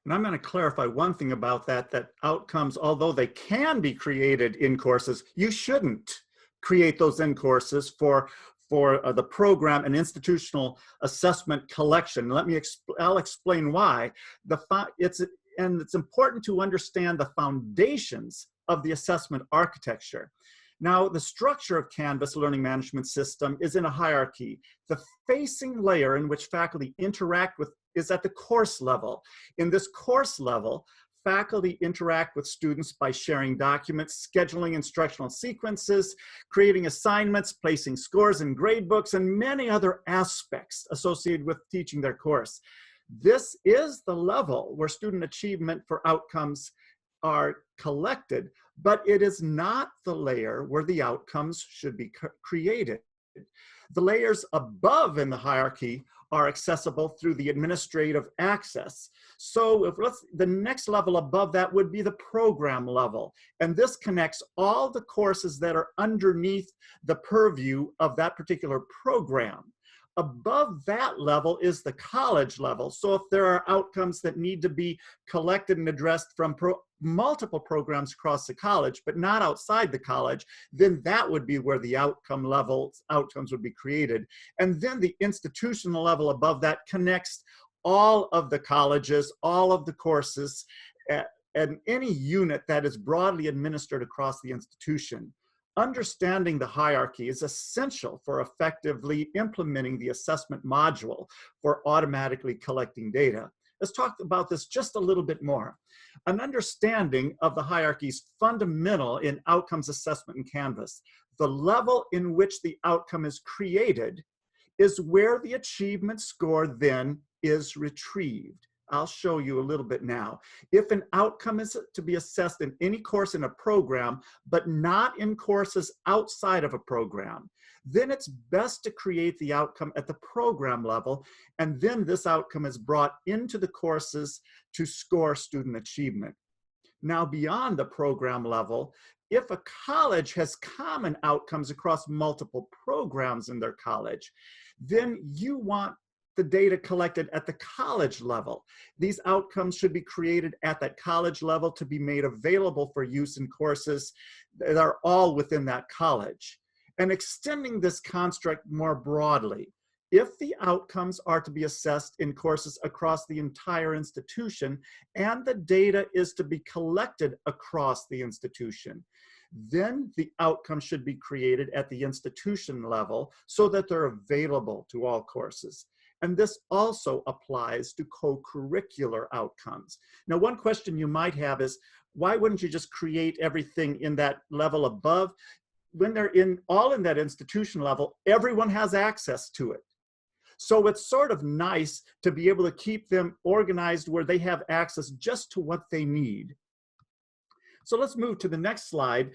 And I'm going to clarify one thing about that, that outcomes, although they can be created in courses, you shouldn't create those in courses for the program and institutional assessment collection. I'll explain why. It's important to understand the foundations of the assessment architecture. Now, the structure of Canvas Learning Management System is in a hierarchy. The facing layer in which faculty interact with is at the course level. In this course level, faculty interact with students by sharing documents, scheduling instructional sequences, creating assignments, placing scores in grade books, and many other aspects associated with teaching their course. This is the level where student achievement for outcomes are collected, but it is not the layer where the outcomes should be created. The layers above in the hierarchy are accessible through the administrative access. So the next level above that would be the program level. And this connects all the courses that are underneath the purview of that particular program. Above that level is the college level. So if there are outcomes that need to be collected and addressed from multiple programs across the college, but not outside the college, then that would be where the outcomes would be created. And then the institutional level above that connects all of the colleges, all of the courses, and any unit that is broadly administered across the institution. Understanding the hierarchy is essential for effectively implementing the assessment module for automatically collecting data. Let's talk about this just a little bit more. An understanding of the hierarchy is fundamental in outcomes assessment in Canvas. The level in which the outcome is created is where the achievement score then is retrieved. I'll show you a little bit now. If an outcome is to be assessed in any course in a program, but not in courses outside of a program, then it's best to create the outcome at the program level, and then this outcome is brought into the courses to score student achievement. Now, beyond the program level, if a college has common outcomes across multiple programs in their college, then you want the data collected at the college level. These outcomes should be created at that college level to be made available for use in courses that are all within that college. And extending this construct more broadly, if the outcomes are to be assessed in courses across the entire institution and the data is to be collected across the institution, then the outcome should be created at the institution level so that they're available to all courses. And this also applies to co-curricular outcomes. Now, one question you might have is, why wouldn't you just create everything in that level above? When they're all in that institution level, everyone has access to it. So it's sort of nice to be able to keep them organized where they have access just to what they need. So let's move to the next slide.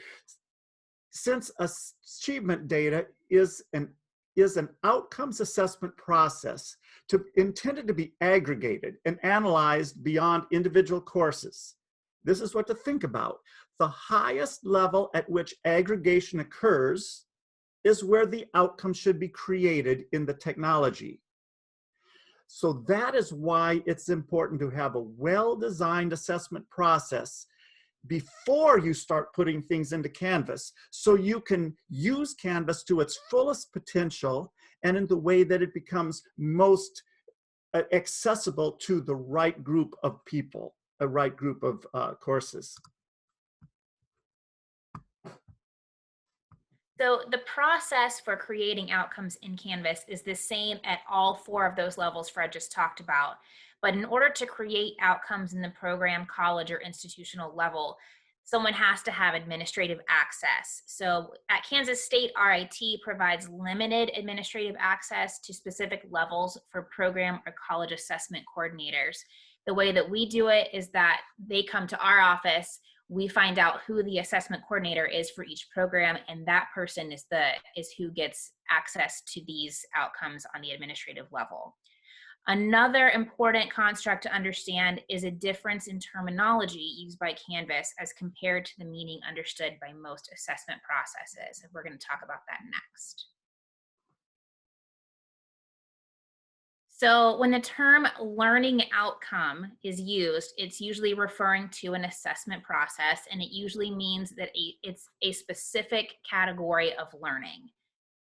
Since achievement data is an outcomes assessment process intended to be aggregated and analyzed beyond individual courses, this is what to think about. The highest level at which aggregation occurs is where the outcome should be created in the technology. So that is why it's important to have a well-designed assessment process before you start putting things into Canvas, so you can use Canvas to its fullest potential and in the way that it becomes most accessible to the right group of people, a right group of courses. So the process for creating outcomes in Canvas is the same at all 4 of those levels Fred just talked about. But in order to create outcomes in the program, college, or institutional level, someone has to have administrative access. So at Kansas State, RIT provides limited administrative access to specific levels for program or college assessment coordinators. The way that we do it is that they come to our office, we find out who the assessment coordinator is for each program, and that person is who gets access to these outcomes on the administrative level. Another important construct to understand is a difference in terminology used by Canvas as compared to the meaning understood by most assessment processes. And we're going to talk about that next. So when the term learning outcome is used, it's usually referring to an assessment process, and it usually means that it's a specific category of learning.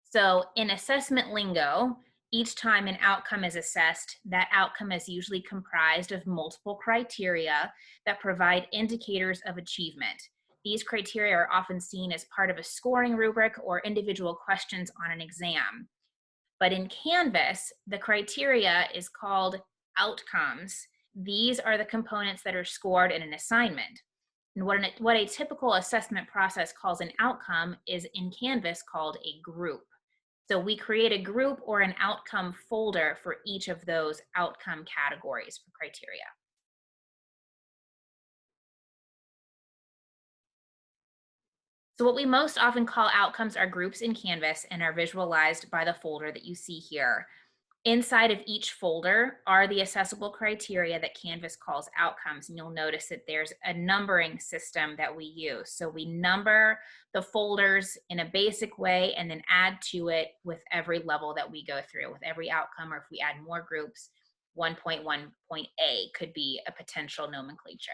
So in assessment lingo, each time an outcome is assessed, that outcome is usually comprised of multiple criteria that provide indicators of achievement. These criteria are often seen as part of a scoring rubric or individual questions on an exam. But in Canvas, the criteria is called outcomes. These are the components that are scored in an assignment. And what a typical assessment process calls an outcome is in Canvas called a group. So we create a group or an outcome folder for each of those outcome categories for criteria. So what we most often call outcomes are groups in Canvas and are visualized by the folder that you see here. Inside of each folder are the accessible criteria that Canvas calls outcomes, and you'll notice that there's a numbering system that we use. So we number the folders in a basic way and then add to it with every level that we go through, with every outcome, or if we add more groups, 1.1.A could be a potential nomenclature.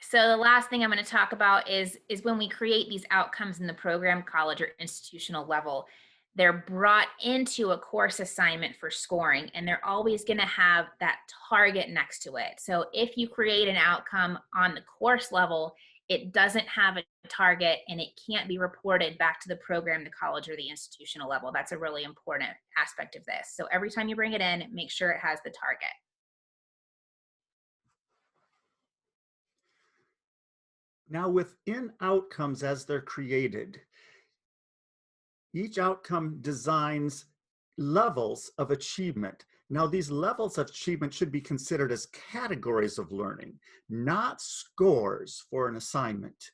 So the last thing I'm going to talk about is when we create these outcomes in the program, college, or institutional level, they're brought into a course assignment for scoring, and they're always going to have that target next to it. So if you create an outcome on the course level, it doesn't have a target and it can't be reported back to the program, the college, or the institutional level. That's a really important aspect of this. So every time you bring it in, make sure it has the target. Now, within outcomes as they're created, each outcome designs levels of achievement. Now, these levels of achievement should be considered as categories of learning, not scores for an assignment.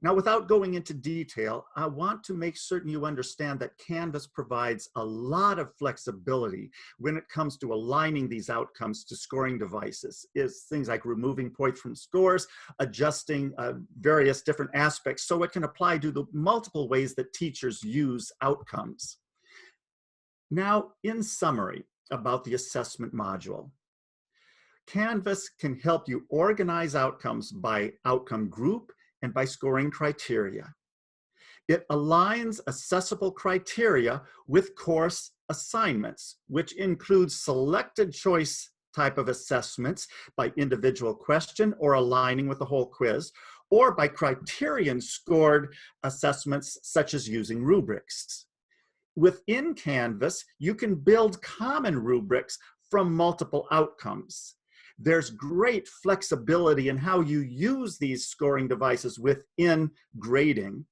Now, without going into detail, I want to make certain you understand that Canvas provides a lot of flexibility when it comes to aligning these outcomes to scoring devices. Is things like removing points from scores, adjusting various different aspects so it can apply to the multiple ways that teachers use outcomes. Now, in summary about the assessment module, Canvas can help you organize outcomes by outcome group and by scoring criteria. It aligns accessible criteria with course assignments, which includes selected choice type of assessments by individual question or aligning with the whole quiz, or by criterion scored assessments such as using rubrics. Within Canvas, you can build common rubrics from multiple outcomes. There's great flexibility in how you use these scoring devices within grading.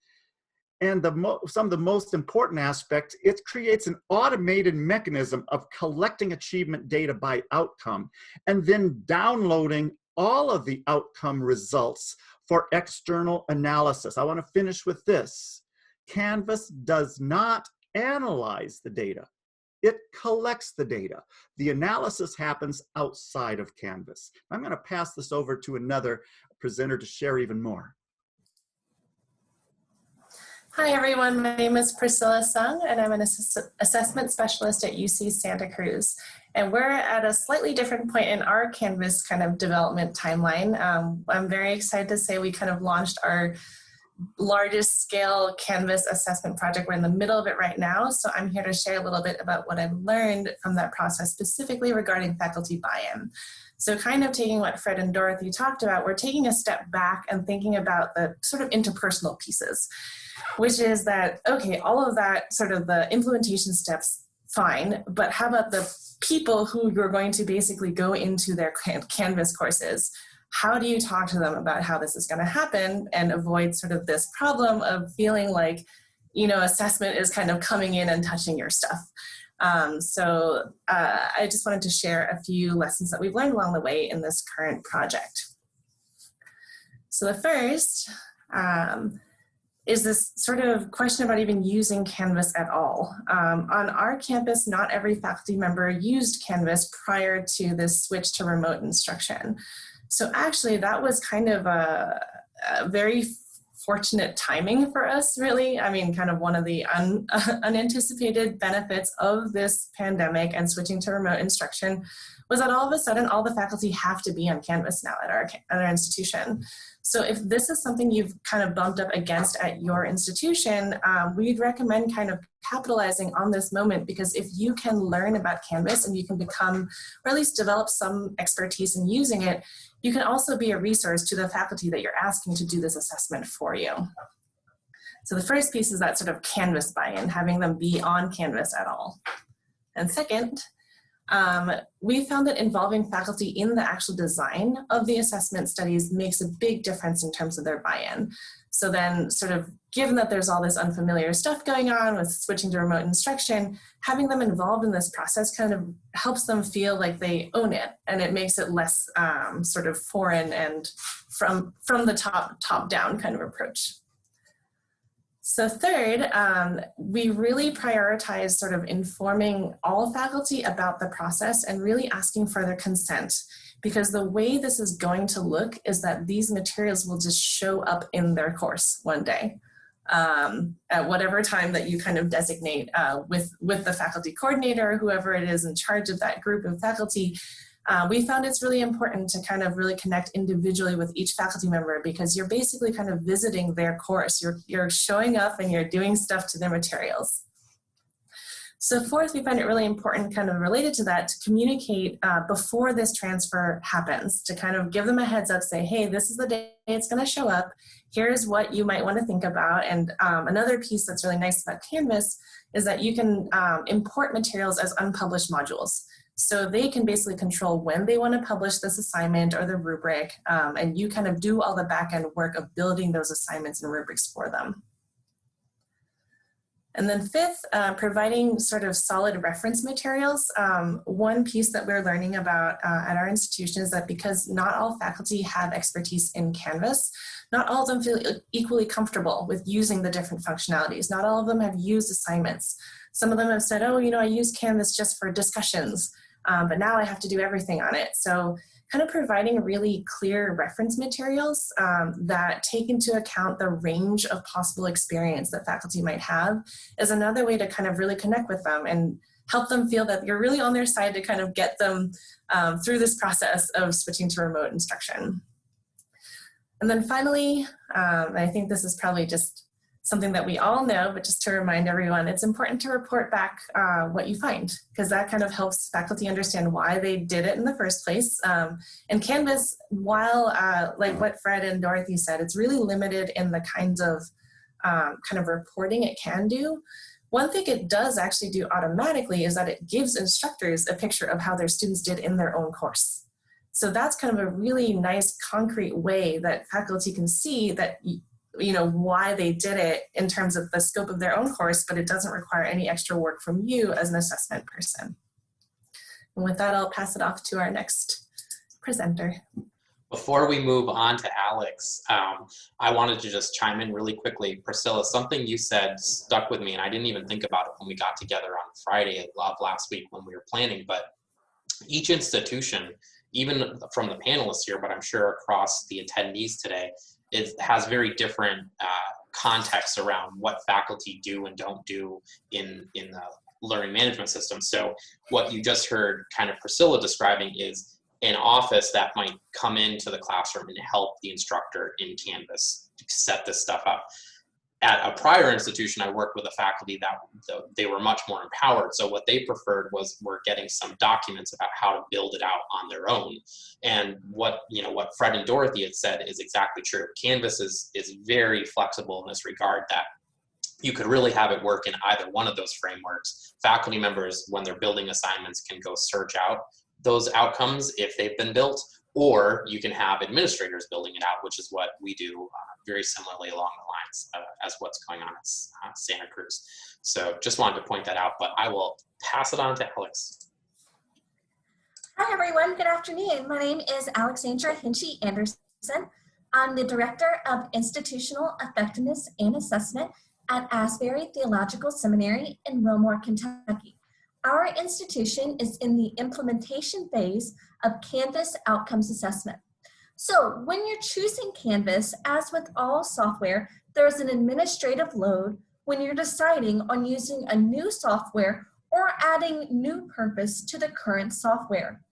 And some of the most important aspects, it creates an automated mechanism of collecting achievement data by outcome and then downloading all of the outcome results for external analysis. I want to finish with this. Canvas does not analyze the data. It collects the data. The analysis happens outside of Canvas. I'm going to pass this over to another presenter to share even more. Hi everyone, my name is Priscilla Sung and I'm an assessment specialist at UC Santa Cruz. And we're at a slightly different point in our Canvas kind of development timeline. I'm very excited to say we kind of launched our largest scale Canvas assessment project. We're in the middle of it right now. So I'm here to share a little bit about what I've learned from that process, specifically regarding faculty buy-in. So kind of taking what Fred and Dorothy talked about, we're taking a step back and thinking about the sort of interpersonal pieces, which is that, okay, all of that sort of the implementation steps, fine, but how about the people who you're going to basically go into their Canvas courses? How do you talk to them about how this is going to happen and avoid sort of this problem of feeling like, you know, assessment is kind of coming in and touching your stuff? I just wanted to share a few lessons that we've learned along the way in this current project. So the first is this sort of question about even using Canvas at all. On our campus, not every faculty member used Canvas prior to this switch to remote instruction. So actually that was kind of very fortunate timing for us, really. I mean, kind of one of the unanticipated benefits of this pandemic and switching to remote instruction was that all of a sudden all the faculty have to be on Canvas now at our institution. So if this is something you've kind of bumped up against at your institution, we'd recommend kind of capitalizing on this moment, because if you can learn about Canvas and you can become, or at least develop some expertise in using it, you can also be a resource to the faculty that you're asking to do this assessment for you. So the first piece is that sort of Canvas buy-in, having them be on Canvas at all. And second, we found that involving faculty in the actual design of the assessment studies makes a big difference in terms of their buy-in. So then sort of given that there's all this unfamiliar stuff going on with switching to remote instruction, having them involved in this process kind of helps them feel like they own it, and it makes it less sort of foreign and from the top down kind of approach. So third, we really prioritize sort of informing all faculty about the process and really asking for their consent, because the way this is going to look is that these materials will just show up in their course one day at whatever time that you kind of designate with the faculty coordinator or whoever it is in charge of that group of faculty. We found it's really important to kind of really connect individually with each faculty member, because you're basically kind of visiting their course. You're showing up and you're doing stuff to their materials. So fourth, we find it really important, kind of related to that, to communicate before this transfer happens, to kind of give them a heads up, say, hey, this is the day it's going to show up. Here's what you might want to think about. And another piece that's really nice about Canvas is that you can import materials as unpublished modules. So they can basically control when they want to publish this assignment or the rubric, and you kind of do all the back-end work of building those assignments and rubrics for them. And then fifth, providing sort of solid reference materials. One piece that we're learning about at our institution is that because not all faculty have expertise in Canvas, not all of them feel equally comfortable with using the different functionalities. Not all of them have used assignments. Some of them have said, oh, you know, I use Canvas just for discussions, but now I have to do everything on it. So kind of providing really clear reference materials that take into account the range of possible experience that faculty might have is another way to kind of really connect with them and help them feel that you're really on their side to kind of get them through this process of switching to remote instruction. And then finally, I think this is probably just something that we all know, but just to remind everyone, it's important to report back what you find, because that kind of helps faculty understand why they did it in the first place. And Canvas, while like what Fred and Dorothy said, it's really limited in the kinds of kind of reporting it can do. One thing it does actually do automatically is that it gives instructors a picture of how their students did in their own course. So that's kind of a really nice concrete way that faculty can see that you know why they did it in terms of the scope of their own course, but it doesn't require any extra work from you as an assessment person. And with that, I'll pass it off to our next presenter. Before we move on to Alex, I wanted to just chime in really quickly. Priscilla, something you said stuck with me, and I didn't even think about it when we got together on Friday of last week when we were planning, but each institution, even from the panelists here, but I'm sure across the attendees today, it has very different contexts around what faculty do and don't do in the learning management system. So what you just heard kind of Priscilla describing is an office that might come into the classroom and help the instructor in Canvas to set this stuff up. At a prior institution, I worked with a faculty that they were much more empowered. So what they preferred were getting some documents about how to build it out on their own. And what Fred and Dorothy had said is exactly true. Canvas is very flexible in this regard, that you could really have it work in either one of those frameworks. Faculty members, when they're building assignments, can go search out those outcomes if they've been built, or you can have administrators building it out, which is what we do very similarly along the lines as what's going on at Santa Cruz. So just wanted to point that out, but I will pass it on to Alex. Hi everyone, good afternoon. My name is Alexandra Hinchy Anderson. I'm the Director of Institutional Effectiveness and Assessment at Asbury Theological Seminary in Wilmore, Kentucky. Our institution is in the implementation phase of Canvas Outcomes Assessment. So when you're choosing Canvas, as with all software, there's an administrative load when you're deciding on using a new software or adding new purpose to the current software.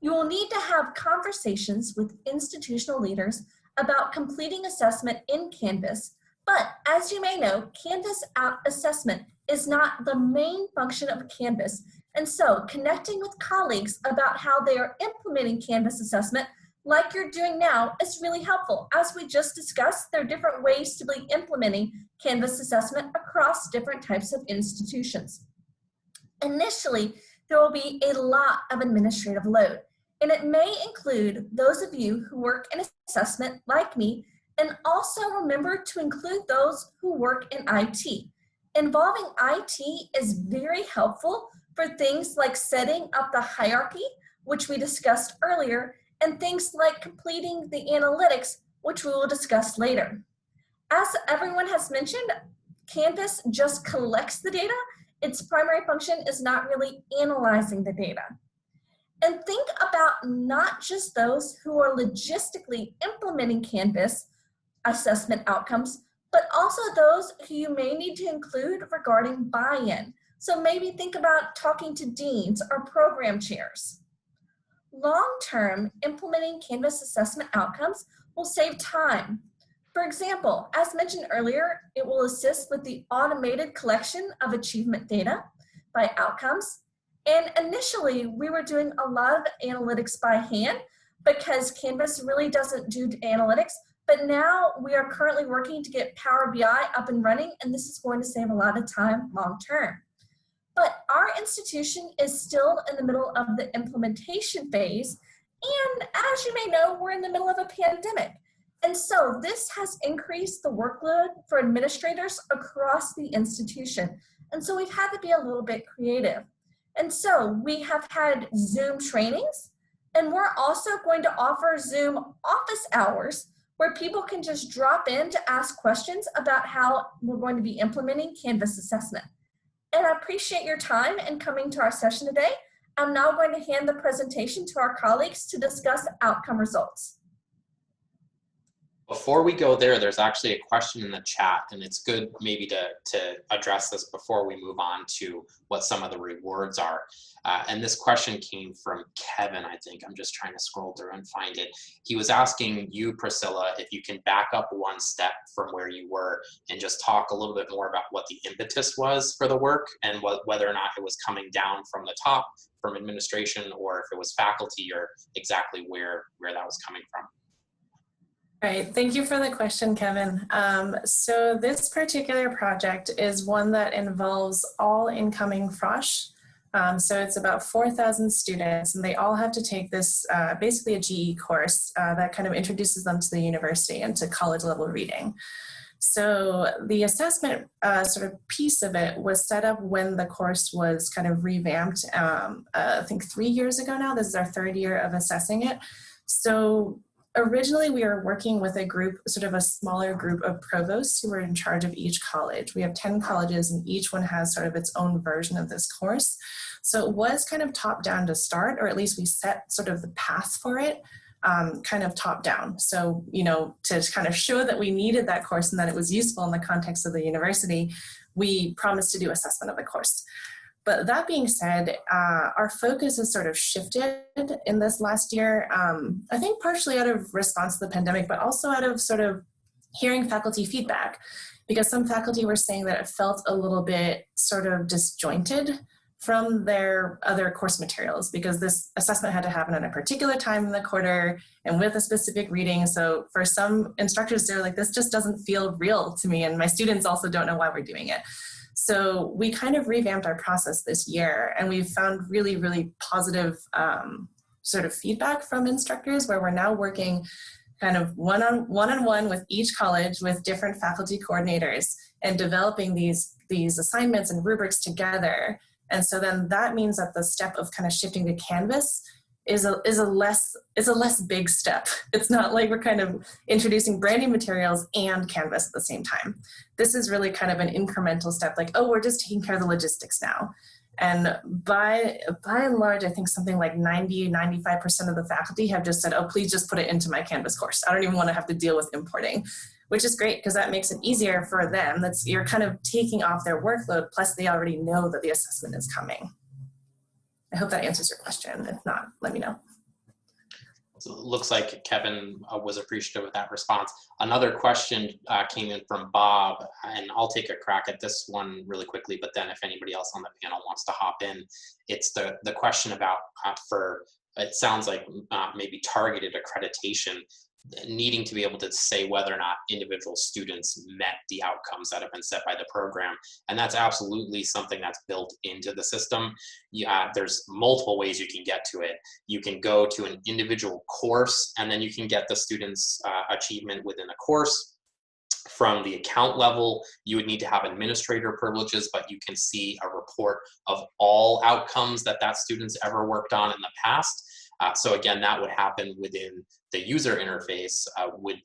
You will need to have conversations with institutional leaders about completing assessment in Canvas, but as you may know, Canvas assessment is not the main function of Canvas, and so connecting with colleagues about how they are implementing Canvas assessment like you're doing now is really helpful. As we just discussed, there are different ways to be implementing Canvas assessment across different types of institutions. Initially, there will be a lot of administrative load, and it may include those of you who work in assessment like me, and also remember to include those who work in IT. Involving IT is very helpful for things like setting up the hierarchy, which we discussed earlier, and things like completing the analytics, which we will discuss later. As everyone has mentioned, Canvas just collects the data. Its primary function is not really analyzing the data. And think about not just those who are logistically implementing Canvas assessment outcomes, but also those who you may need to include regarding buy-in. So maybe think about talking to deans or program chairs. Long-term, implementing Canvas assessment outcomes will save time. For example, as mentioned earlier, it will assist with the automated collection of achievement data by outcomes. And initially, we were doing a lot of analytics by hand because Canvas really doesn't do analytics, but now we are currently working to get Power BI up and running, and this is going to save a lot of time long-term. But our institution is still in the middle of the implementation phase, and as you may know, we're in the middle of a pandemic. And so this has increased the workload for administrators across the institution. And so we've had to be a little bit creative. And so we have had Zoom trainings, and we're also going to offer Zoom office hours where people can just drop in to ask questions about how we're going to be implementing Canvas assessment. And I appreciate your time and coming to our session today. I'm now going to hand the presentation to our colleagues to discuss outcome results. Before we go there, there's actually a question in the chat, and it's good maybe to address this before we move on to what some of the rewards are. And this question came from Kevin, I think. I'm just trying to scroll through and find it. He was asking you, Priscilla, if you can back up one step from where you were and just talk a little bit more about what the impetus was for the work and whether or not it was coming down from the top, from administration, or if it was faculty, or exactly where that was coming from. Right, thank you for the question, Kevin. So this particular project is one that involves all incoming frosh. So it's about 4,000 students, and they all have to take this, basically a GE course that kind of introduces them to the university and to college level reading. So the assessment sort of piece of it was set up when the course was kind of revamped, I think 3 years ago now. This is our third year of assessing it. So originally, we were working with a group, sort of a smaller group of provosts who were in charge of each college. We have 10 colleges, and each one has sort of its own version of this course. So it was kind of top down to start, or at least we set sort of the path for it, kind of top down. So, you know, to kind of show that we needed that course and that it was useful in the context of the university, we promised to do assessment of the course. But that being said, our focus has sort of shifted in this last year, I think partially out of response to the pandemic, but also out of sort of hearing faculty feedback, because some faculty were saying that it felt a little bit sort of disjointed from their other course materials, because this assessment had to happen at a particular time in the quarter and with a specific reading. So for some instructors, they're like, this just doesn't feel real to me, and my students also don't know why we're doing it. So we kind of revamped our process this year, and we've found really, really positive sort of feedback from instructors, where we're now working kind of one-on-one with each college with different faculty coordinators and developing these assignments and rubrics together. And so then that means that the step of kind of shifting to Canvas is a less big step. It's not like we're kind of introducing brand new materials and Canvas at the same time. This is really kind of an incremental step, like, oh, we're just taking care of the logistics now. And by and large, I think something like 95% of the faculty have just said, oh, please just put it into my Canvas course. I don't even want to have to deal with importing, which is great because that makes it easier for them. You're kind of taking off their workload, plus they already know that the assessment is coming. I hope that answers your question. If not, let me know. So it looks like Kevin was appreciative of that response. Another question came in from Bob, and I'll take a crack at this one really quickly, but then if anybody else on the panel wants to hop in, it's the question about it sounds like maybe targeted accreditation, needing to be able to say whether or not individual students met the outcomes that have been set by the program. And that's absolutely something that's built into the system. There's multiple ways you can get to it. You can go to an individual course, and then you can get the student's achievement within a course. From the account level, you would need to have administrator privileges, but you can see a report of all outcomes that student's ever worked on in the past. So again, that would happen within the user interface. Would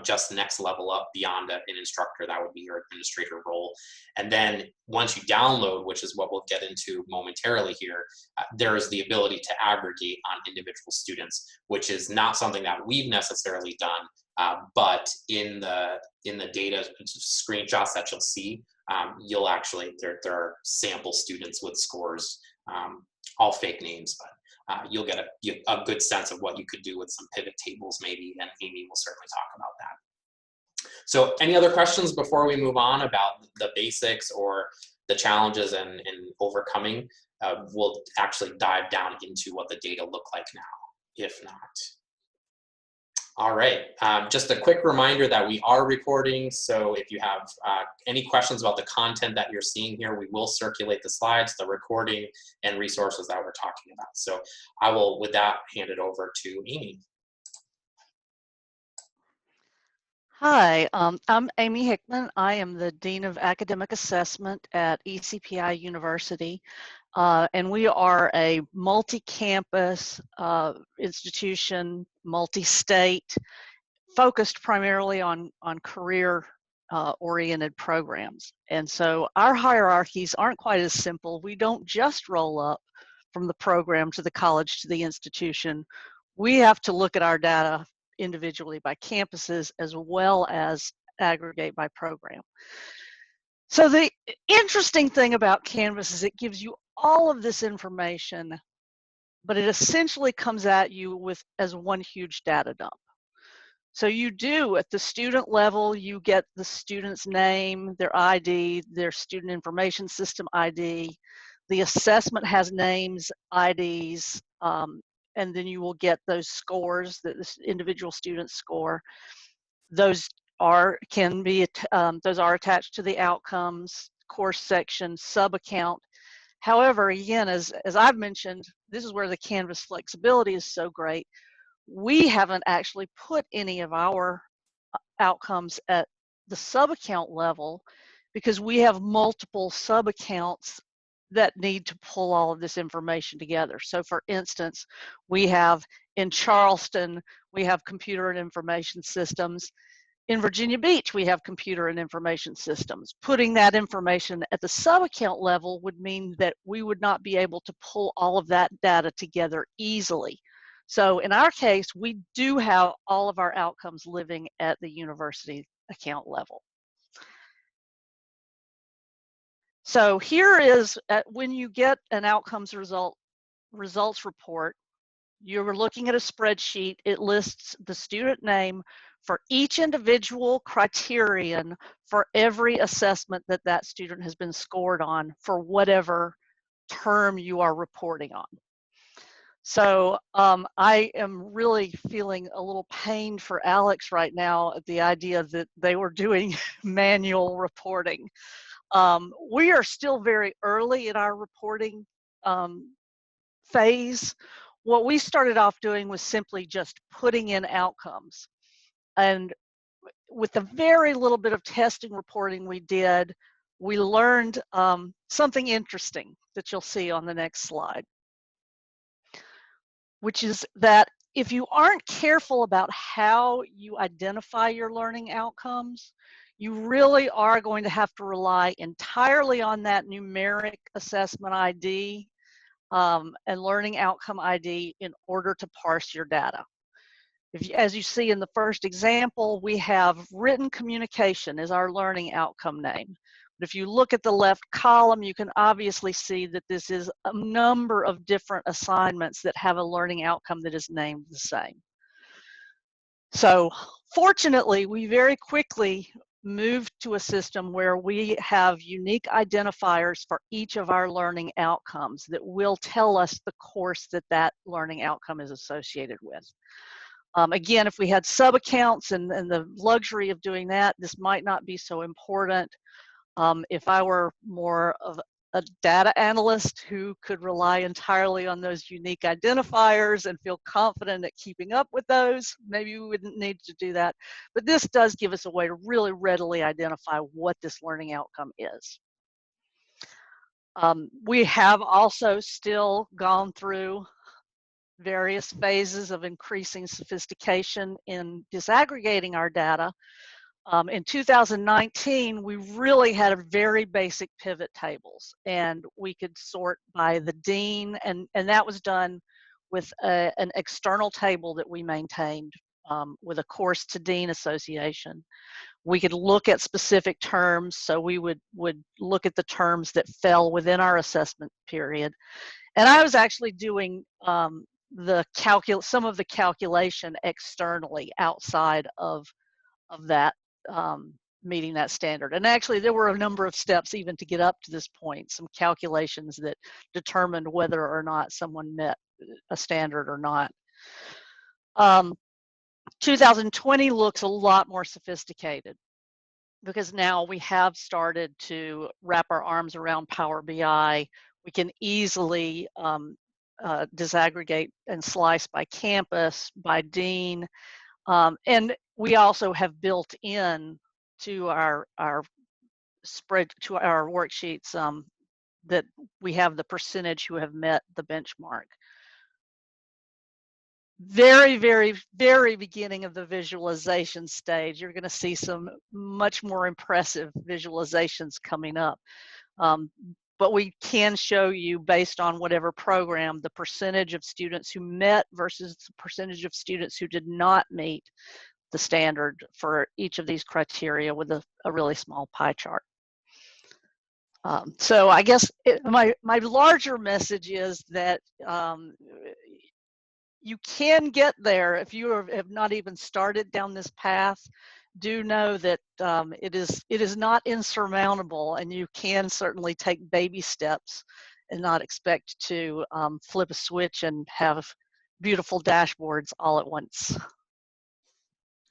just next level up beyond an instructor, that would be your administrator role. And then once you download, which is what we'll get into momentarily here, there is the ability to aggregate on individual students, which is not something that we've necessarily done, but in the data screenshots that you'll see, you'll actually there are sample students with scores, all fake names, but you'll get a good sense of what you could do with some pivot tables maybe, and Amy will certainly talk about that. So any other questions before we move on about the basics or the challenges and overcoming? We'll actually dive down into what the data look like now, if not. All right, just a quick reminder that we are recording, so if you have any questions about the content that you're seeing here, we will circulate the slides, the recording, and resources that we're talking about. So I will, with that, hand it over to Amy. Hi, I'm Amy Hickman. I am the Dean of Academic Assessment at ECPI University, and we are a multi-campus institution, multi-state, focused primarily on career oriented programs. And so our hierarchies aren't quite as simple. We don't just roll up from the program to the college to the institution. We have to look at our data individually by campuses as well as aggregate by program. So the interesting thing about Canvas is it gives you all of this information, but it essentially comes at you as one huge data dump. So you do, at the student level, you get the student's name, their ID, their student information system ID. The assessment has names, IDs, and then you will get those scores that the individual students score. Those are attached to the outcomes, course section, sub-account. However, again, as I've mentioned, this is where the Canvas flexibility is so great. We haven't actually put any of our outcomes at the sub-account level because we have multiple sub-accounts that need to pull all of this information together. So for instance, we have in Charleston, we have computer and information systems. In Virginia Beach, we have computer and information systems. Putting that information at the sub-account level would mean that we would not be able to pull all of that data together easily. So in our case, we do have all of our outcomes living at the university account level. So here is when you get an outcomes results report, you're looking at a spreadsheet. It lists the student name for each individual criterion for every assessment that student has been scored on for whatever term you are reporting on. So I am really feeling a little pained for Alex right now at the idea that they were doing manual reporting. We are still very early in our reporting phase. What we started off doing was simply just putting in outcomes. And with the very little bit of testing reporting we did, we learned something interesting that you'll see on the next slide, which is that if you aren't careful about how you identify your learning outcomes, you really are going to have to rely entirely on that numeric assessment ID and learning outcome ID in order to parse your data. As you see in the first example, we have written communication as our learning outcome name. But if you look at the left column, you can obviously see that this is a number of different assignments that have a learning outcome that is named the same. So fortunately, we very quickly moved to a system where we have unique identifiers for each of our learning outcomes that will tell us the course that that learning outcome is associated with. Again, if we had sub-accounts and the luxury of doing that, this might not be so important. If I were more of a data analyst who could rely entirely on those unique identifiers and feel confident at keeping up with those, maybe we wouldn't need to do that. But this does give us a way to really readily identify what this learning outcome is. We have also still gone through various phases of increasing sophistication in disaggregating our data. In 2019, we really had a very basic pivot tables, and we could sort by the dean, and that was done with an external table that we maintained with a course to dean association. We could look at specific terms, so we would look at the terms that fell within our assessment period. And I was actually doing some of the calculation externally outside of that meeting that standard. And actually there were a number of steps even to get up to this point, some calculations that determined whether or not someone met a standard or not. 2020 looks a lot more sophisticated because now we have started to wrap our arms around Power BI. We can easily disaggregate and slice by campus, by dean, and we also have built in to our worksheets that we have the percentage who have met the benchmark. Very, very, very beginning of the visualization stage, you're going to see some much more impressive visualizations coming up. But we can show you, based on whatever program, the percentage of students who met versus the percentage of students who did not meet the standard for each of these criteria with a really small pie chart. So I guess my larger message is that you can get there if you have not even started down this path. Do know that it is not insurmountable, and you can certainly take baby steps and not expect to flip a switch and have beautiful dashboards all at once.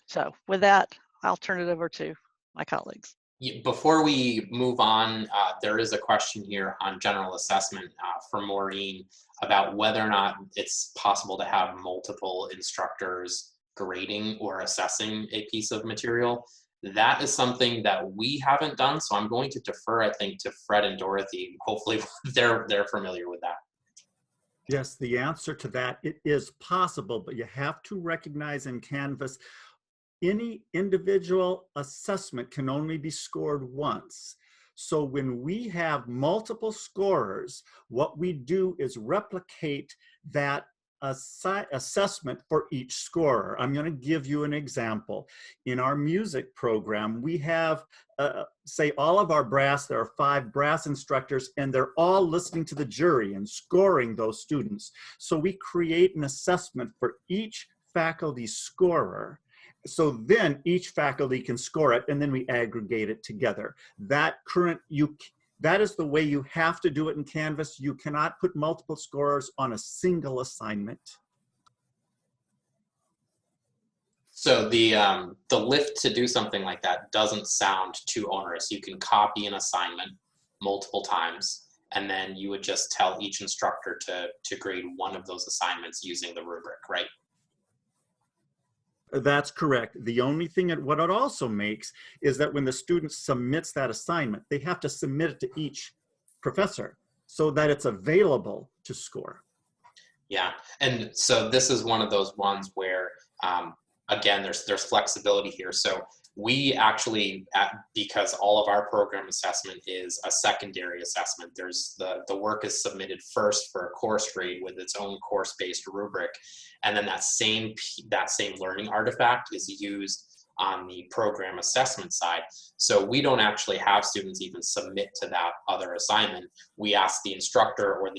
So with that, I'll turn it over to my colleagues. Before we move on, there is a question here on general assessment from Maureen about whether or not it's possible to have multiple instructors grading or assessing a piece of material. That is something that we haven't done, so I'm going to defer, I think, to Fred and Dorothy. Hopefully they're familiar with that. Yes, the answer to that, it is possible, but you have to recognize in Canvas, any individual assessment can only be scored once. So when we have multiple scorers, what we do is replicate that assessment for each scorer. I'm going to give you an example. In our music program, we have, say, all of our brass, there are 5 brass instructors, and they're all listening to the jury and scoring those students. So we create an assessment for each faculty scorer. So then each faculty can score it, and then we aggregate it together. That is the way you have to do it in Canvas. You cannot put multiple scorers on a single assignment. So the lift to do something like that doesn't sound too onerous. You can copy an assignment multiple times, and then you would just tell each instructor to grade one of those assignments using the rubric, right? That's correct. The only thing what it also makes is that when the student submits that assignment, they have to submit it to each professor so that it's available to score. Yeah, and so this is one of those ones where, again, there's flexibility here. So We actually, because all of our program assessment is a secondary assessment, there's the work is submitted first for a course grade with its own course-based rubric, and then that same learning artifact is used on the program assessment side. So we don't actually have students even submit to that other assignment. We ask the instructor or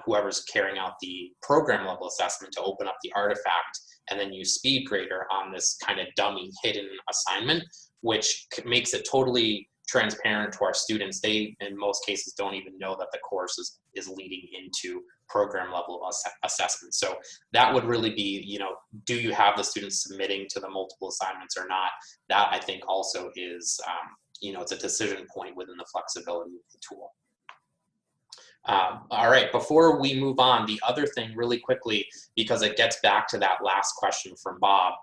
whoever's carrying out the program level assessment to open up the artifact and then use SpeedGrader on this kind of dummy hidden assignment, which makes it totally transparent to our students. They, in most cases, don't even know that the course is leading into program level assessment. So that would really be, you know, do you have the students submitting to the multiple assignments or not? That I think also is, you know, it's a decision point within the flexibility of the tool. All right, before we move on, the other thing really quickly, because it gets back to that last question from Bob.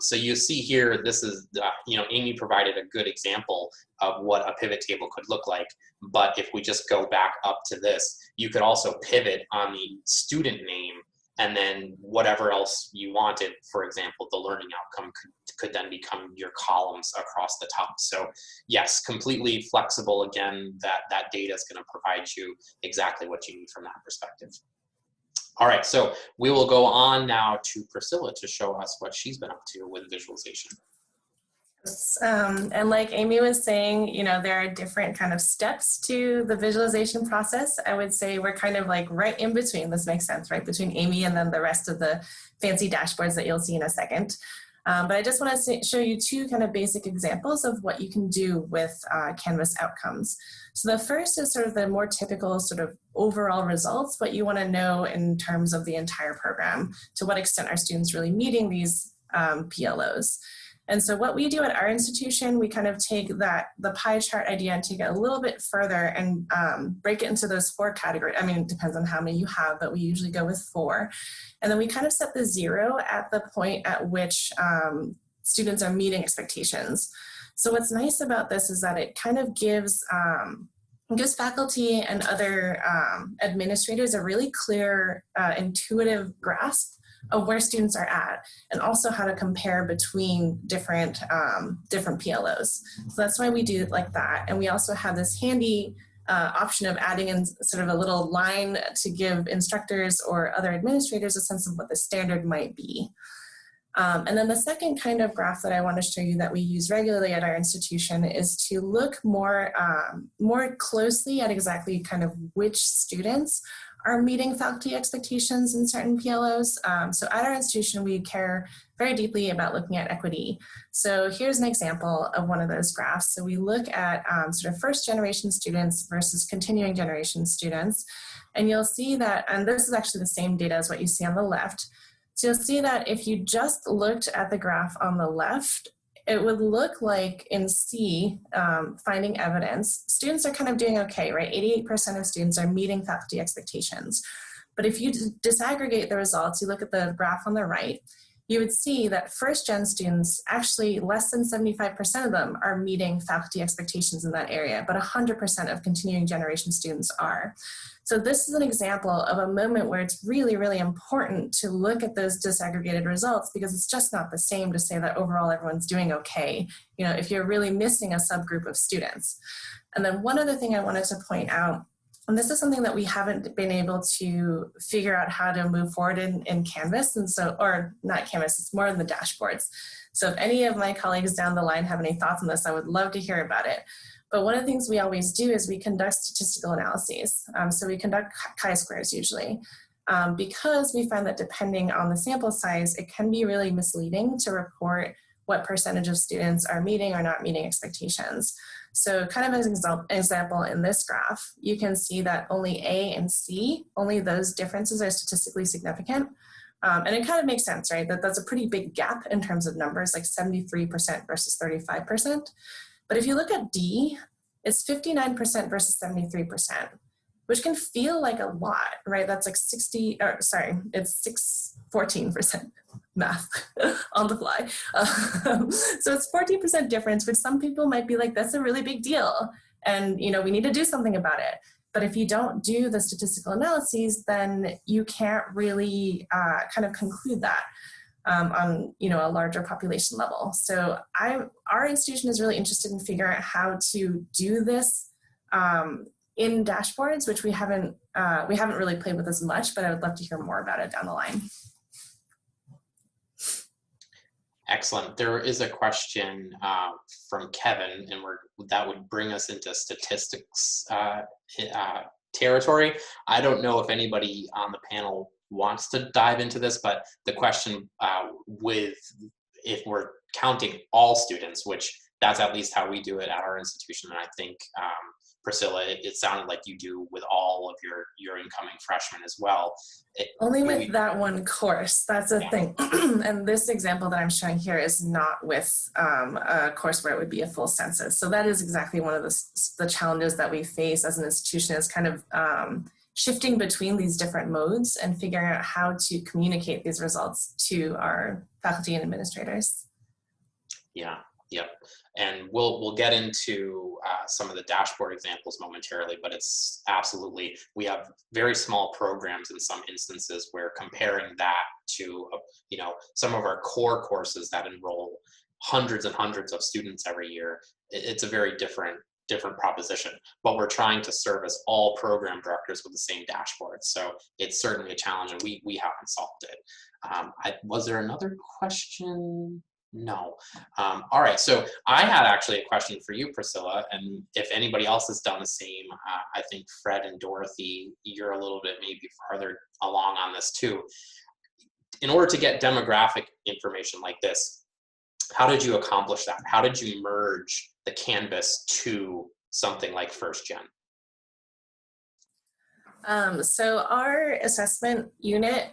So you see here, this is, you know, Amy provided a good example of what a pivot table could look like. But if we just go back up to this, you could also pivot on the student name and then whatever else you wanted. For example, the learning outcome could then become your columns across the top. So yes, completely flexible. Again, that data is going to provide you exactly what you need from that perspective. All right, so we will go on now to Priscilla to show us what she's been up to with visualization. And like Amy was saying, you know, there are different kind of steps to the visualization process. I would say we're kind of like right in between. This makes sense, right? Between Amy and then the rest of the fancy dashboards that you'll see in a second. But I just want to show you two kind of basic examples of what you can do with Canvas outcomes. So the first is sort of the more typical sort of overall results, what you want to know in terms of the entire program, to what extent are students really meeting these PLOs. And so what we do at our institution, we kind of take the pie chart idea and take it a little bit further and break it into those 4 categories. I mean, it depends on how many you have, but we usually go with 4. And then we kind of set the 0 at the point at which students are meeting expectations. So what's nice about this is that it kind of gives faculty and other administrators a really clear, intuitive grasp of where students are at, and also how to compare between different PLOs. So that's why we do it like that. And we also have this handy option of adding in sort of a little line to give instructors or other administrators a sense of what the standard might be. And then the second kind of graph that I want to show you that we use regularly at our institution is to look more closely at exactly kind of which students are meeting faculty expectations in certain PLOs. So at our institution, we care very deeply about looking at equity. So here's an example of one of those graphs. So we look at sort of first generation students versus continuing generation students. And you'll see that, and this is actually the same data as what you see on the left. So you'll see that if you just looked at the graph on the left, it would look like in C, finding evidence, students are kind of doing okay, right? 88% of students are meeting faculty expectations. But if you disaggregate the results, you look at the graph on the right, you would see that first gen students, actually less than 75% of them are meeting faculty expectations in that area, but 100% of continuing generation students are. So this is an example of a moment where it's really, really important to look at those disaggregated results, because it's just not the same to say that overall everyone's doing okay, you know, if you're really missing a subgroup of students. And then one other thing I wanted to point out, and this is something that we haven't been able to figure out how to move forward in Canvas, and so, or not Canvas, it's more in the dashboards. So if any of my colleagues down the line have any thoughts on this, I would love to hear about it. But one of the things we always do is we conduct statistical analyses. So we conduct chi-squares usually, because we find that depending on the sample size, it can be really misleading to report what percentage of students are meeting or not meeting expectations. So kind of as an example in this graph, you can see that only A and C, only those differences are statistically significant. And it kind of makes sense, right? That's a pretty big gap in terms of numbers, like 73% versus 35%. But if you look at D, it's 59% versus 73%, which can feel like a lot, right? That's like 14% math on the fly. So it's 14% difference, which some people might be like, that's a really big deal. And, you know, we need to do something about it. But if you don't do the statistical analyses, then you can't really kind of conclude that. on a larger population level. So our institution is really interested in figuring out how to do this in dashboards, which we haven't really played with as much, but I would love to hear more about it down the line. Excellent. There is a question from Kevin, and that would bring us into statistics territory. I don't know if anybody on the panel wants to dive into this, but the question if we're counting all students, which that's at least how we do it at our institution, and I think Priscilla, it sounded like you do with all of your incoming freshmen as well. Only with that one course, that's a thing. And this example that I'm showing here is not with a course where it would be a full census. So that is exactly one of the challenges that we face as an institution, is kind of shifting between these different modes and figuring out how to communicate these results to our faculty and administrators. Yeah, yep. And we'll get into some of the dashboard examples momentarily, but it's absolutely, we have very small programs in some instances where comparing that to some of our core courses that enroll hundreds and hundreds of students every year, it's a very different proposition. But we're trying to service all program directors with the same dashboard, so it's certainly a challenge, and we haven't solved it. Was there another question? No. All right, so I had actually a question for you, Priscilla, and if anybody else has done the same, I think Fred and Dorothy, you're a little bit maybe farther along on this too. In order to get demographic information like this, how did you accomplish that? How did you merge the Canvas to something like First Gen? So our assessment unit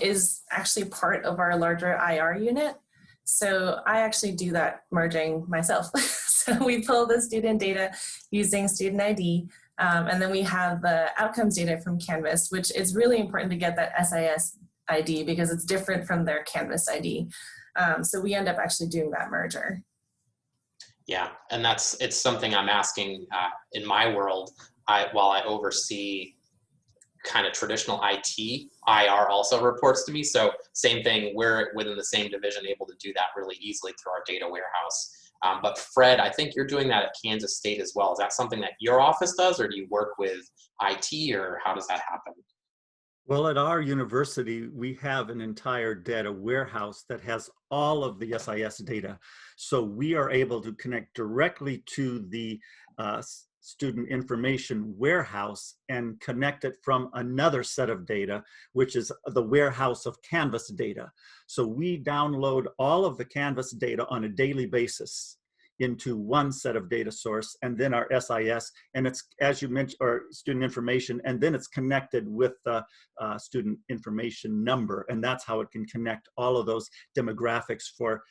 is actually part of our larger IR unit. So I actually do that merging myself. So we pull the student data using student ID, and then we have the outcomes data from Canvas, which is really important to get that SIS ID because it's different from their Canvas ID. So we end up actually doing that merger. Yeah, and it's something I'm asking in my world. While I oversee kind of traditional IT, IR also reports to me. So same thing, we're within the same division, able to do that really easily through our data warehouse. But Fred, I think you're doing that at Kansas State as well. Is that something that your office does, or do you work with IT, or how does that happen? Well, at our university, we have an entire data warehouse that has all of the SIS data. So we are able to connect directly to the student information warehouse and connect it from another set of data, which is the warehouse of Canvas data. So we download all of the Canvas data on a daily basis into one set of data source, and then our SIS, and it's, as you mentioned, or student information, and then it's connected with the student information number, and that's how it can connect all of those demographics for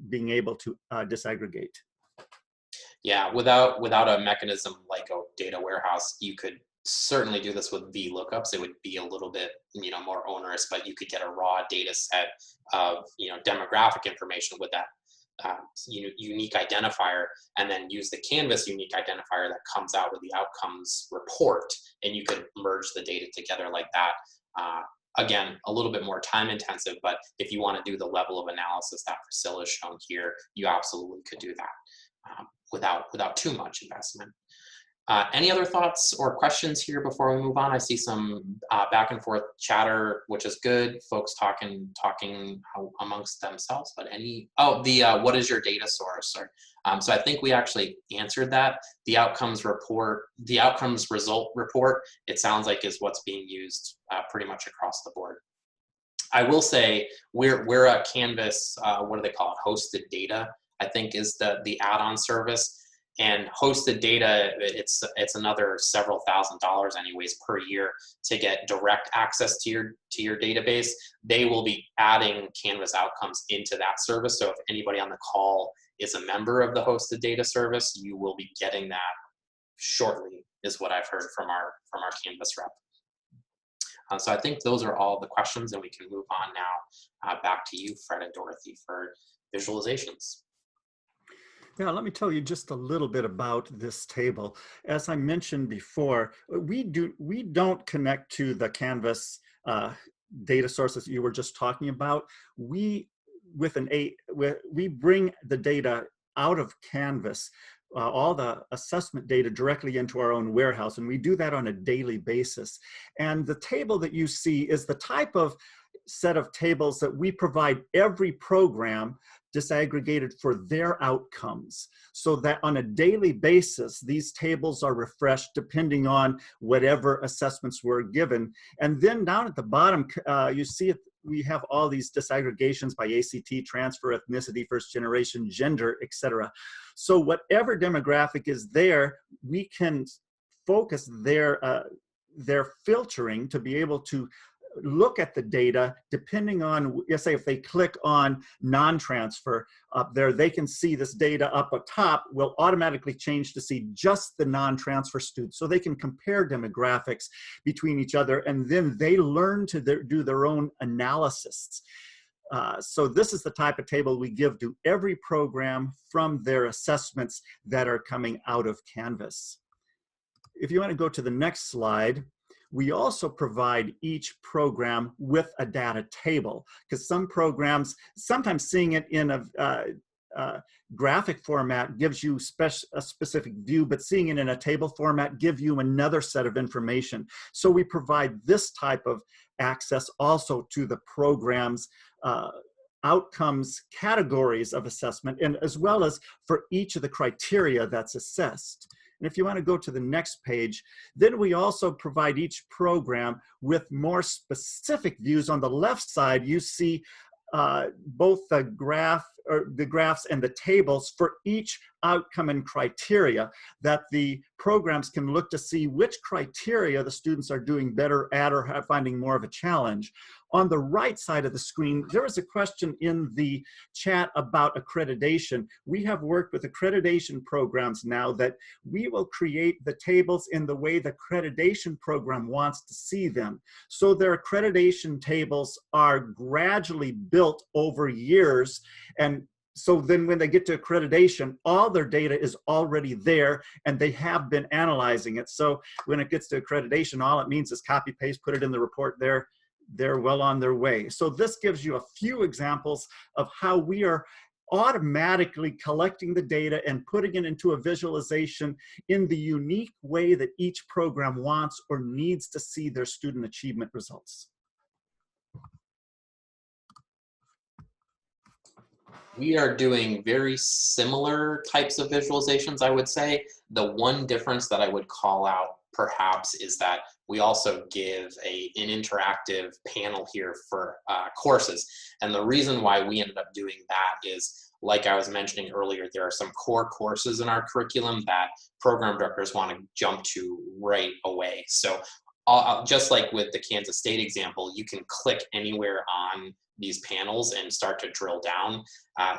being able to disaggregate. Yeah, without a mechanism like a data warehouse, you could certainly do this with VLOOKUPs. It would be a little bit more onerous, but you could get a raw data set of demographic information with that unique identifier, and then use the Canvas unique identifier that comes out with the outcomes report, and you could merge the data together like that. Again, a little bit more time intensive, but if you want to do the level of analysis that Priscilla has shown here, you absolutely could do that without too much investment. Any other thoughts or questions here before we move on? I see some back and forth chatter, which is good. Folks talking amongst themselves. But what is your data source? So I think we actually answered that. The outcomes result report, it sounds like is what's being used pretty much across the board. I will say we're a Canvas. What do they call it? Hosted data, I think, is the add-on service. And hosted data, it's another several $1,000s anyways per year to get direct access to your database. They will be adding Canvas outcomes into that service. So if anybody on the call is a member of the hosted data service, you will be getting that shortly, is what I've heard from our Canvas rep. So I think those are all the questions, and we can move on now back to you, Fred and Dorothy, for visualizations. Yeah, let me tell you just a little bit about this table. As I mentioned before, we don't connect to the Canvas data sources you were just talking about, we bring the data out of Canvas, all the assessment data directly into our own warehouse, and we do that on a daily basis. And the table that you see is the type of set of tables that we provide every program disaggregated for their outcomes, so that on a daily basis, these tables are refreshed depending on whatever assessments were given. And then down at the bottom, you see it, we have all these disaggregations by ACT, transfer, ethnicity, first generation, gender, etc. So whatever demographic is there, we can focus their filtering to be able to look at the data depending on, say if they click on non-transfer up there, they can see this data up at top will automatically change to see just the non-transfer students. So they can compare demographics between each other, and then they learn to do their own analysis. So this is the type of table we give to every program from their assessments that are coming out of Canvas. If you want to go to the next slide, we also provide each program with a data table, because some programs, sometimes seeing it in a graphic format gives you a specific view, but seeing it in a table format gives you another set of information. So we provide this type of access also to the program's outcomes categories of assessment, and as well as for each of the criteria that's assessed. And if you want to go to the next page, then we also provide each program with more specific views. On the left side, you see both the graphs and the tables for each outcome and criteria that the programs can look to see which criteria the students are doing better at or are finding more of a challenge. On the right side of the screen, there was a question in the chat about accreditation. We have worked with accreditation programs now that we will create the tables in the way the accreditation program wants to see them. So their accreditation tables are gradually built over years, and so then when they get to accreditation, all their data is already there and they have been analyzing it. So when it gets to accreditation, all it means is copy, paste, put it in the report there. They're well on their way. So this gives you a few examples of how we are automatically collecting the data and putting it into a visualization in the unique way that each program wants or needs to see their student achievement results. We are doing very similar types of visualizations, I would say. The one difference that I would call out perhaps is that we also give an interactive panel here for courses. And the reason why we ended up doing that is, like I was mentioning earlier, there are some core courses in our curriculum that program directors want to jump to right away. So just like with the Kansas State example, you can click anywhere on these panels and start to drill down.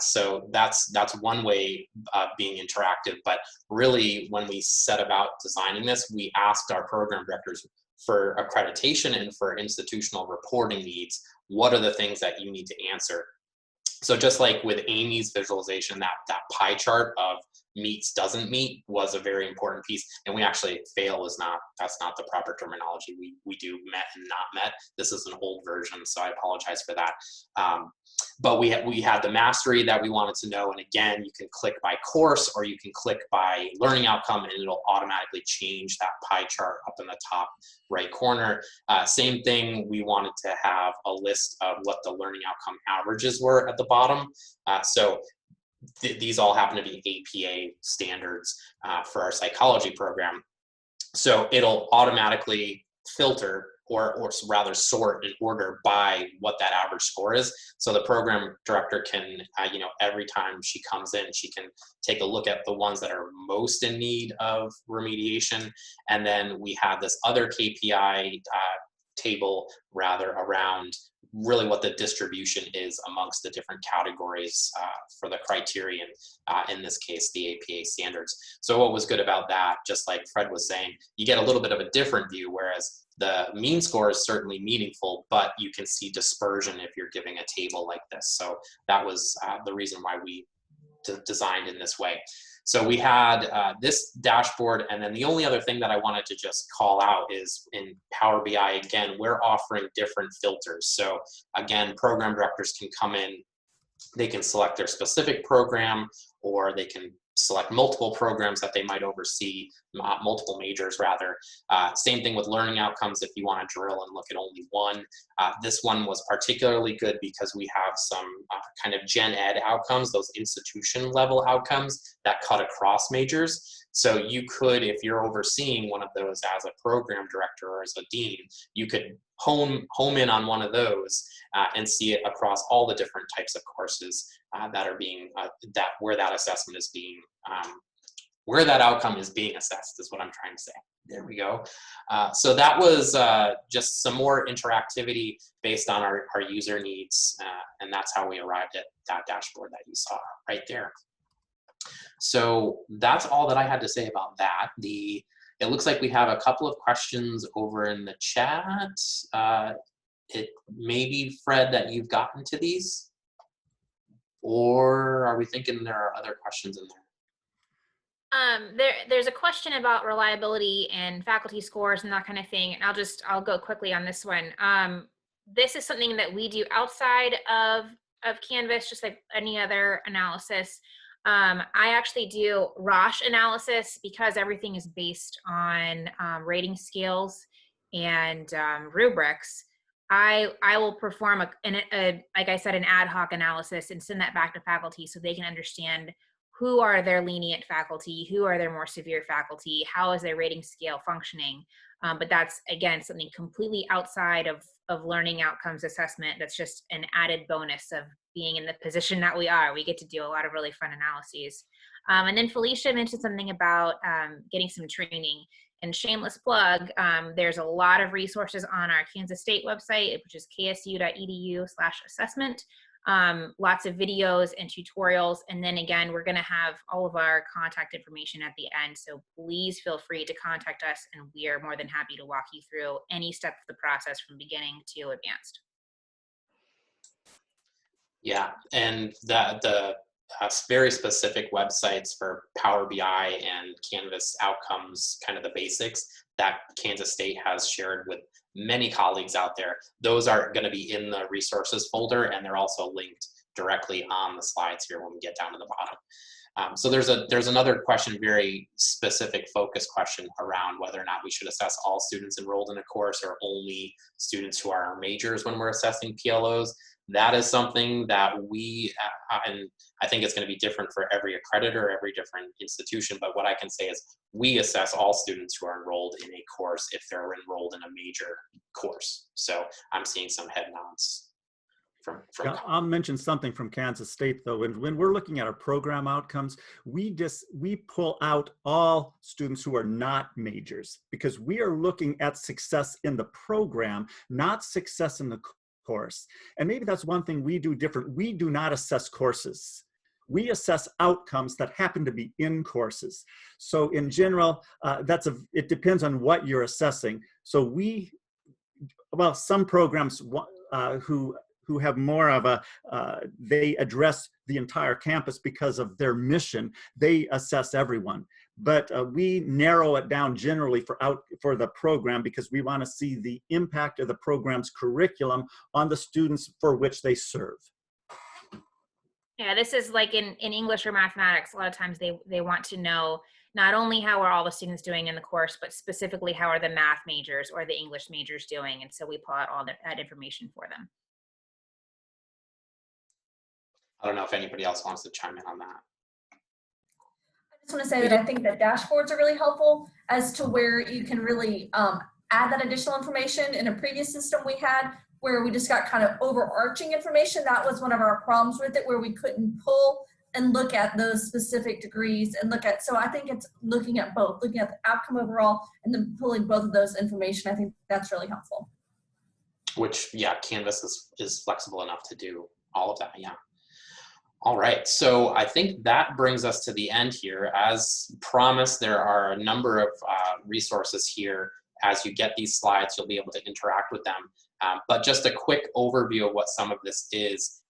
So that's one way of being interactive. But really, when we set about designing this, we asked our program directors for accreditation and for institutional reporting needs, what are the things that you need to answer? So just like with Amy's visualization, that pie chart of meets doesn't meet was a very important piece. And we actually, fail is not, that's not the proper terminology. We do met and not met. This is an old version, so I apologize for that. But we had the mastery that we wanted to know. And again, you can click by course or you can click by learning outcome and it'll automatically change that pie chart up in the top right corner. Same thing, we wanted to have a list of what the learning outcome averages were at the bottom. So these all happen to be APA standards for our psychology program. So it'll automatically filter or rather sort in order by what that average score is. So the program director can, every time she comes in, she can take a look at the ones that are most in need of remediation. And then we have this other KPI table rather around really what the distribution is amongst the different categories for the criterion, in this case, the APA standards. So what was good about that, just like Fred was saying, you get a little bit of a different view, whereas the mean score is certainly meaningful, but you can see dispersion if you're giving a table like this. So that was the reason why we designed in this way. So we had this dashboard, and then the only other thing that I wanted to just call out is in Power BI, again, we're offering different filters. So again, program directors can come in, they can select their specific program, or they can select multiple programs that they might oversee, multiple majors rather. Same thing with learning outcomes if you want to drill and look at only one. This one was particularly good because we have some kind of gen ed outcomes, those institution level outcomes that cut across majors. So you could, if you're overseeing one of those as a program director or as a dean, you could home in on one of those and see it across all the different types of courses that are being, where that assessment is being, where that outcome is being assessed is what I'm trying to say. There we go. So that was just some more interactivity based on our user needs, and that's how we arrived at that dashboard that you saw right there. So that's all that I had to say about that. It looks like we have a couple of questions over in the chat. It may be, Fred, that you've gotten to these, or are we thinking there are other questions in there? There's a question about reliability and faculty scores and that kind of thing. And I'll go quickly on this one. This is something that we do outside of Canvas, just like any other analysis. I actually do Roche analysis because everything is based on rating scales and rubrics. I will perform like I said, an ad hoc analysis and send that back to faculty so they can understand who are their lenient faculty, who are their more severe faculty, how is their rating scale functioning. But that's, again, something completely outside of learning outcomes assessment. That's just an added bonus of being in the position that we are. We get to do a lot of really fun analyses. And then Felicia mentioned something about getting some training. And shameless plug, there's a lot of resources on our Kansas State website, which is ksu.edu/assessment. Lots of videos and tutorials. And then again, we're going to have all of our contact information at the end. So please feel free to contact us, and we are more than happy to walk you through any step of the process from beginning to advanced. Yeah, and the very specific websites for Power BI and Canvas outcomes, kind of the basics that Kansas State has shared with many colleagues out there. Those are going to be in the resources folder, and they're also linked directly on the slides here when we get down to the bottom. So there's another question, very specific focus question around whether or not we should assess all students enrolled in a course or only students who are our majors when we're assessing PLOs. That is something that we, and I think it's going to be different for every accreditor, every different institution, but what I can say is we assess all students who are enrolled in a course if they're enrolled in a major course. So I'm seeing some head nods from Yeah, I'll mention something from Kansas State though. When we're looking at our program outcomes, we pull out all students who are not majors, because we are looking at success in the program, not success in the course. And maybe that's one thing we do different. We do not assess courses. We assess outcomes that happen to be in courses. So in general, it depends on what you're assessing. So some programs who have more of they address the entire campus because of their mission, they assess everyone. But we narrow it down generally for the program because we want to see the impact of the program's curriculum on the students for which they serve. Yeah, this is like in English or mathematics, a lot of times they want to know not only how are all the students doing in the course, but specifically how are the math majors or the English majors doing. And so we pull out all that information for them. I don't know if anybody else wants to chime in on that. I just want to say that I think that dashboards are really helpful as to where you can really add that additional information. In a previous system we had where we just got kind of overarching information, that was one of our problems with it, where we couldn't pull and look at those specific degrees and so I think it's looking at both, looking at the outcome overall and then pulling both of those information. I think that's really helpful. Which, yeah, Canvas is flexible enough to do all of that, yeah. All right, so I think that brings us to the end here. As promised, there are a number of resources here. As you get these slides, you'll be able to interact with them. But just a quick overview of what some of this is.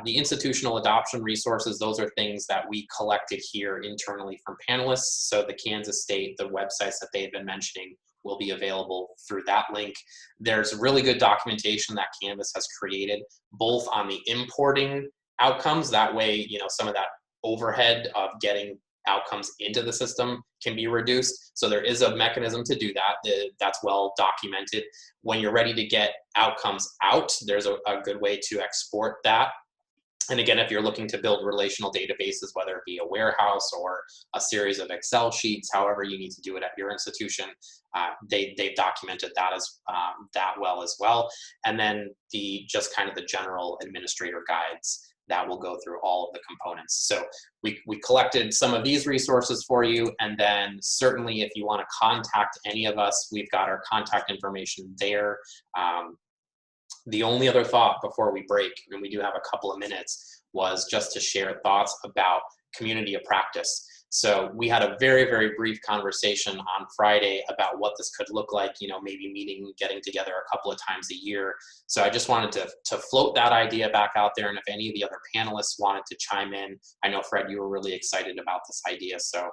The institutional adoption resources, those are things that we collected here internally from panelists. So the Kansas State, the websites that they've been mentioning will be available through that link. There's really good documentation that Canvas has created, both on the importing outcomes. That way, some of that overhead of getting outcomes into the system can be reduced. So there is a mechanism to do that. That's well documented. When you're ready to get outcomes out, there's a good way to export that. And again, if you're looking to build relational databases, whether it be a warehouse or a series of Excel sheets, however you need to do it at your institution, they've documented that that well as well. And then just kind of the general administrator guides that will go through all of the components. So we collected some of these resources for you, and then certainly if you want to contact any of us, we've got our contact information there. The only other thought before we break, and we do have a couple of minutes, was just to share thoughts about community of practice. So we had a very, very brief conversation on Friday about what this could look like, maybe getting together a couple of times a year. So I just wanted to float that idea back out there. And if any of the other panelists wanted to chime in, I know, Fred, you were really excited about this idea. So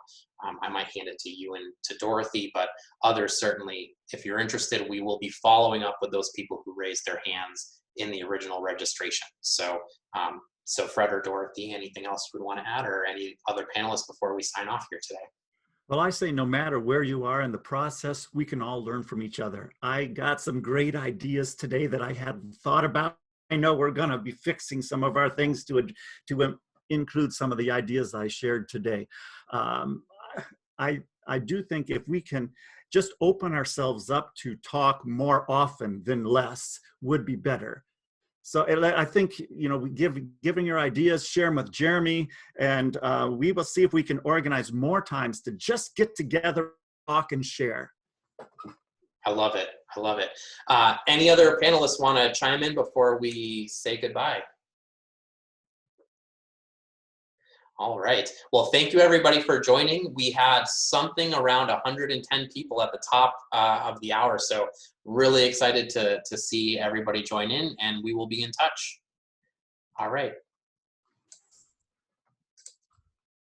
I might hand it to you and to Dorothy, but others certainly, if you're interested, we will be following up with those people who raised their hands in the original registration. So Fred or Dorothy, anything else we want to add, or any other panelists before we sign off here today? Well, I say no matter where you are in the process, we can all learn from each other. I got some great ideas today that I hadn't thought about. I know we're going to be fixing some of our things to include some of the ideas I shared today. I do think if we can just open ourselves up to talk more often than less would be better. So I think, giving your ideas, share them with Jeremy, and we will see if we can organize more times to just get together, talk, and share. I love it. I love it. Any other panelists want to chime in before we say goodbye? All right. Well, thank you everybody for joining. We had something around 110 people at the top of the hour. So really excited to see everybody join in, and we will be in touch. All right.